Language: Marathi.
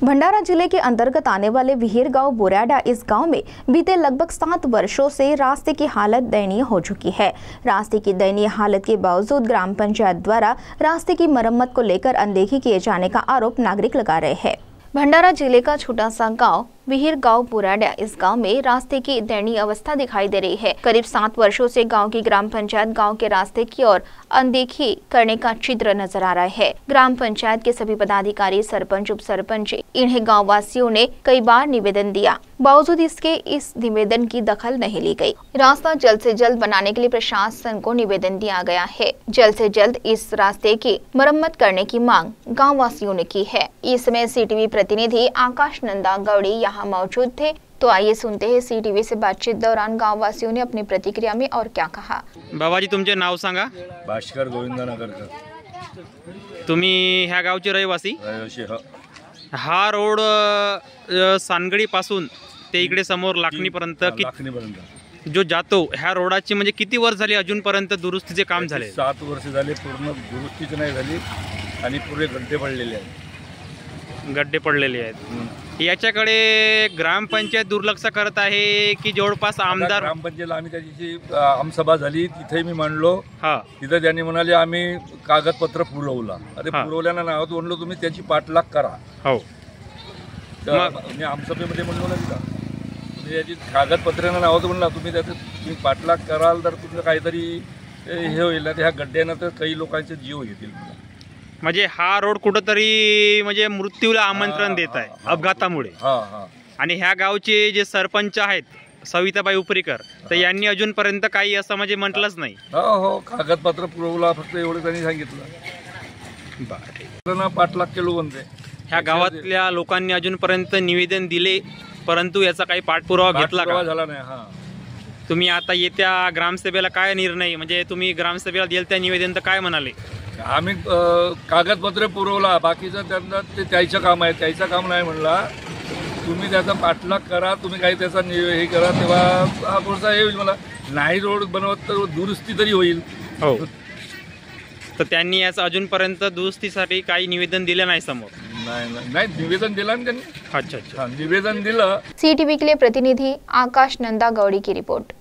भंडारा जिले के अंतर्गत आने वाले विहिर गांव बोराडा, इस गांव में बीते लगभग 7 वर्षों से रास्ते की हालत दयनीय हो चुकी है। रास्ते की दयनीय हालत के बावजूद ग्राम पंचायत द्वारा रास्ते की मरम्मत को लेकर अनदेखी किए जाने का आरोप नागरिक लगा रहे हैं। भंडारा जिले का छोटा सा गांव विहिर गांव बोराडा, इस गांव में रास्ते की दयनीय अवस्था दिखाई दे रही है। करीब 7 वर्षों से गांव की ग्राम पंचायत गांव के रास्ते की ओर अनदेखी करने का चित्र नजर आ रहा है। ग्राम पंचायत के सभी पदाधिकारी, सरपंच, उप सरपंच, इन्हें गाँव वासियों ने कई बार निवेदन दिया, बावजूद इसके इस निवेदन की दखल नहीं ली गई। रास्ता जल्द से जल्द बनाने के लिए प्रशासन को निवेदन दिया गया है। जल्द से जल्द इस रास्ते की मरम्मत करने की मांग गाँव वासियों ने की है। इस समय CTV प्रतिनिधि आकाश नंदा गौड़ी यहाँ मौजूद थे। तो आइए सुनते हैं CTV से बातचीत दौरान गाँव वासियों ने अपनी प्रतिक्रिया में और क्या कहा। बाबाजी, तुमचे नाव सांगा। भास्कर गोविंदनगरकर। तुम्ही ह्या गावचे रहिवासी? हा रोड सानगडी पासून ते इकडे समोर लाखणीपर्यंत जो जातो, ह्या रोडाची म्हणजे किती वर्ष झाली अजूनपर्यंत दुरुस्तीचे काम झाले? 7 वर्ष झाले, पूर्ण दुरुस्तीच नाही झाली आणि पुरे गड्डे पडलेले आहेत। गड्डे पडलेले आहेत। याच्याकडे ग्रामपंचायत दुर्लक्ष करत आहे की जवळपास आमदार? ग्रामपंचायतला आम्ही त्याची आमसभा झाली, तिथे मी मांडलो। तिथे त्यांनी म्हणाले आम्ही कागदपत्र पुरवला। अरे पुरवल्यानं नाही होत म्हणलो, तुम्ही त्याची पाठलाग करा। हो, मी आमसभेमध्ये म्हणलो ना, तिथं तुम्ही याची कागदपत्रानं नाही होत म्हणला, तुम्ही त्याचं तुम्ही पाठलाग कराल तर तुमचं काहीतरी हे होईल ना। ह्या गड्ड्यानं तर काही लोकांचे जीव घेतील। म्हणजे हा रोड कुठंतरी म्हणजे मृत्यूला आमंत्रण देत आहे अपघातामुळे। आणि ह्या गावचे जे सरपंच आहेत सविताबाई उपरीकर, तर यांनी अजूनपर्यंत काही असं म्हणजे म्हटलंच नाही। हो, कागदपत्र पुरवला फक्त एवढं त्यांनी सांगितलं। पाठलाग केलो म्हणते। ह्या गावातल्या लोकांनी अजूनपर्यंत निवेदन दिले, परंतु याचा काही पाठपुरावा घेतला का? झाला नाही। तुम्ही आता येत्या ग्रामसभेला काय निर्णय, म्हणजे तुम्ही ग्रामसभेला दिलं त्या निवेदन तर काय म्हणाले? आम्ही कागदपत्र पुरवला, बाकीचं त्यांना ते त्याचं काम आहे, त्याचं काम नाही म्हणला। तुम्ही त्याचा पाठलाग करा, तुम्ही काही त्याचा हे करा, तेव्हा हा पुढचा हे होईल। मला नाही रोड बनवत तर दुरुस्ती तरी होईल। हो, तर त्यांनी याचं अजूनपर्यंत दुरुस्तीसाठी काही निवेदन दिलं नाही समोर? नाही, निवेदन दिलं ना त्यांनी। अच्छा, निवेदन दिलं। CTV के लिए प्रतिनिधि आकाश नंदा गौड़ी की रिपोर्ट।